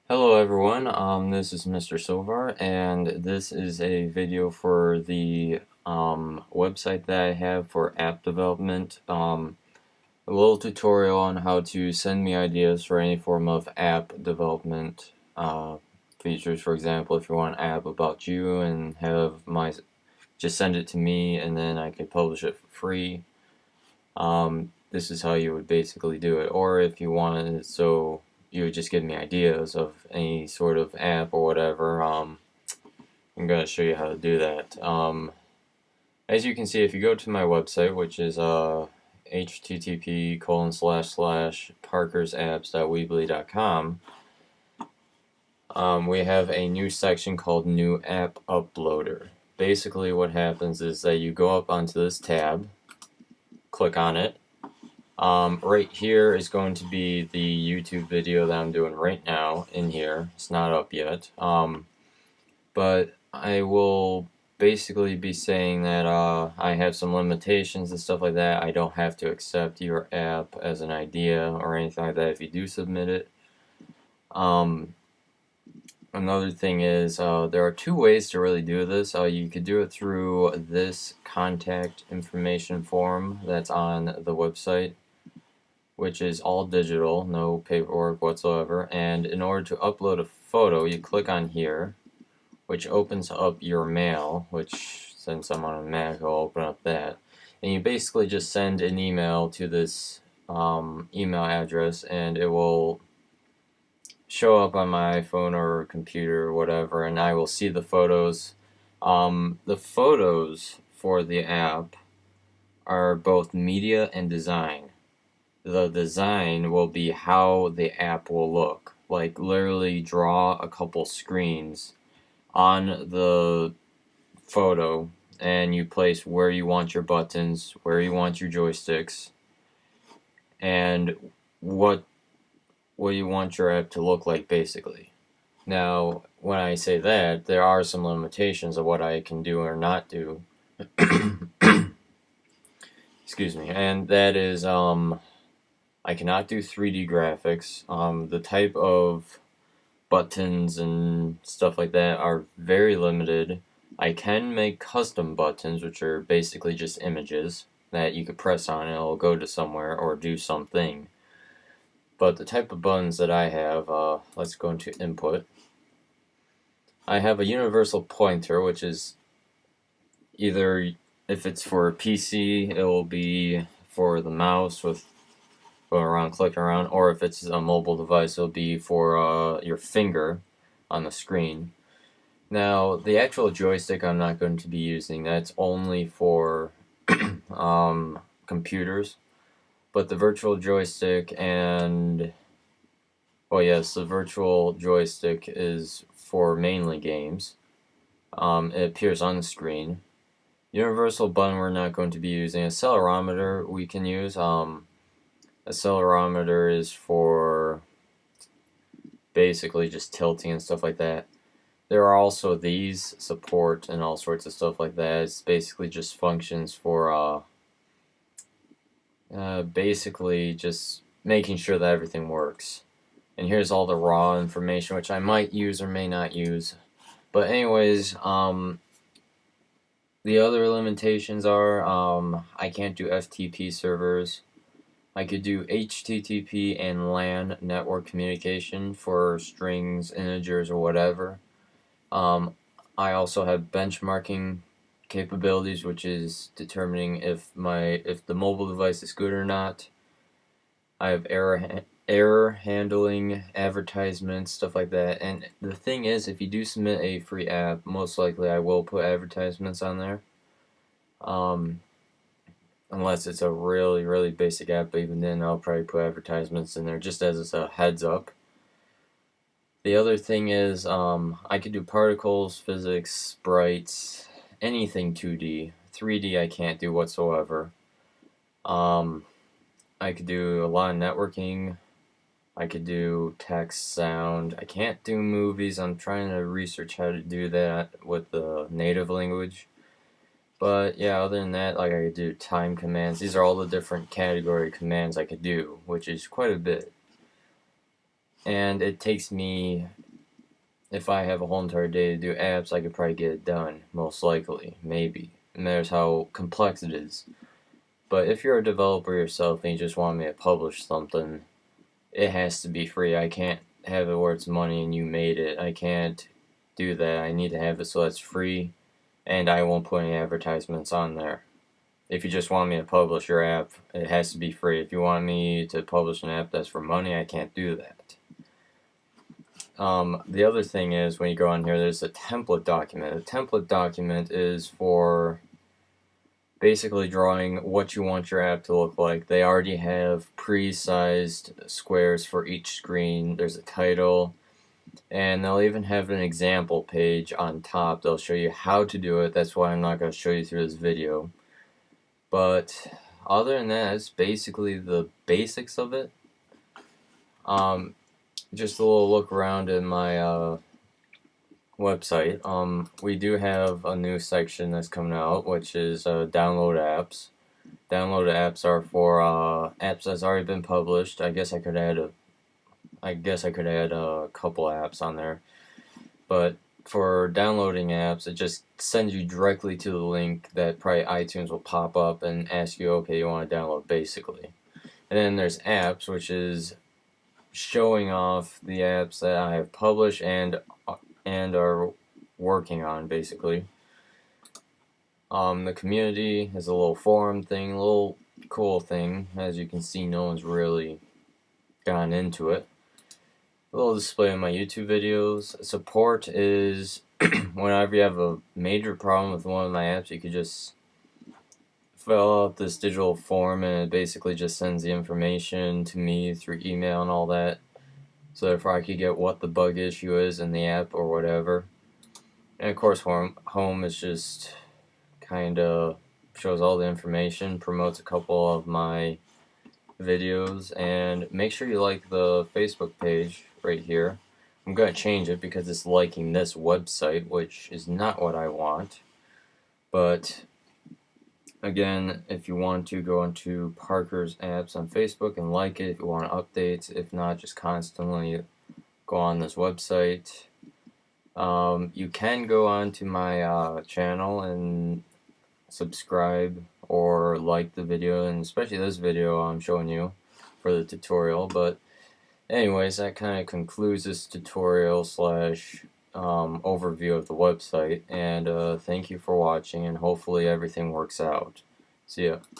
Hello everyone, this is Mr. Silvar, and this is a video for the website that I have for app development. A little tutorial on how to send me ideas for any form of app development features. For example, if you want an app about you and just send it to me and then I can publish it for free. This is how you would basically do it. Or if you wanted it so you would just give me ideas of any sort of app or whatever, I'm going to show you how to do that. As you can see, if you go to my website, which is http://parkersapps.weebly.com, we have a new section called New App Uploader. Basically what happens is that you go up onto this tab, click on it. Right here is going to be the YouTube video that I'm doing right now in here. It's not up yet. But I will basically be saying that I have some limitations and stuff like that. I don't have to accept your app as an idea or anything like that if you do submit it. Another thing is there are two ways to really do this. You could do it through this contact information form that's on the website, which is all digital, no paperwork whatsoever. And in order to upload a photo, you click on here, which opens up your mail, which since I'm on a Mac, I'll open up that. And you basically just send an email to this email address, and it will show up on my iPhone or computer or whatever, and I will see the photos. The photos for the app are both media and design. The design will be how the app will look. Like literally draw a couple screens on the photo and you place where you want your buttons, where you want your joysticks, and what you want your app to look like basically. Now, when I say that, there are some limitations of what I can do or not do. Excuse me. And that is I cannot do 3D graphics. The type of buttons and stuff like that are very limited. I can make custom buttons, which are basically just images that you could press on and it'll go to somewhere or do something. But the type of buttons that I have, let's go into input. I have a universal pointer, which is either, if it's for a PC, it will be for the mouse with going around, clicking around, or if it's a mobile device, it'll be for your finger on the screen. Now, the actual joystick I'm not going to be using. That's only for computers. But the virtual joystick and, well, yes, the virtual joystick is for mainly games. It appears on the screen. Universal button we're not going to be using. Accelerometer we can use. Accelerometer is for basically just tilting and stuff like that. There are also these support and all sorts of stuff like that. It's basically just functions for basically just making sure that everything works. And here's all the raw information, which I might use or may not use. But anyways, the other limitations are I can't do FTP servers. I could do HTTP and LAN network communication for strings, integers, or whatever. I also have benchmarking capabilities, which is determining if the mobile device is good or not. I have error handling, advertisements, stuff like that. And the thing is, if you do submit a free app, most likely I will put advertisements on there. Unless it's a really, really basic app, but even then I'll probably put advertisements in there just as a heads up. The other thing is I could do particles, physics, sprites, anything 2D. 3D I can't do whatsoever. I could do a lot of networking. I could do text, sound. I can't do movies. I'm trying to research how to do that with the native language. But yeah, other than that, like I could do time commands. These are all the different category commands I could do, which is quite a bit. and it takes me, if I have a whole entire day to do apps, I could probably get it done, most likely, maybe. And there's how complex it is. But if you're a developer yourself and you just want me to publish something, it has to be free. I can't have it where it's money and you made it. I can't do that. I need to have it so it's free, and I won't put any advertisements on there. If you just want me to publish your app, it has to be free. If you want me to publish an app that's for money, I can't do that. The other thing is, when you go on here, there's a template document. A template document is for basically drawing what you want your app to look like. They already have pre-sized squares for each screen. There's a title, and they'll even have an example page on top. They'll show you how to do it. That's why I'm not going to show you through this video. But other than that, it's basically the basics of it. Just a little look around in my website. We do have a new section that's coming out, which is download apps. Download apps are for apps that's already been published. I guess I could add a couple apps on there, but for downloading apps, it just sends you directly to the link that probably iTunes will pop up and ask you, okay, you want to download, basically. And then there's apps, which is showing off the apps that I have published and are working on, basically. The community is a little forum thing, a little cool thing. As you can see, no one's really gotten into it. A little display of my YouTube videos. Support is whenever you have a major problem with one of my apps, you could just fill out this digital form, and it basically just sends the information to me through email and all that, so therefore I could get what the bug issue is in the app or whatever. And of course, home is just kind of shows all the information, promotes a couple of my videos, and make sure you like the Facebook page right here. I'm going to change it because it's liking this website, which is not what I want. But again, if you want to, go into Parker's Apps on Facebook and like it if you want updates. If not, just constantly go on this website. You can go on to my channel and subscribe or like the video, and especially this video I'm showing you for the tutorial. But anyways, that kind of concludes this tutorial slash overview of the website, and thank you for watching, and hopefully everything works out. See ya.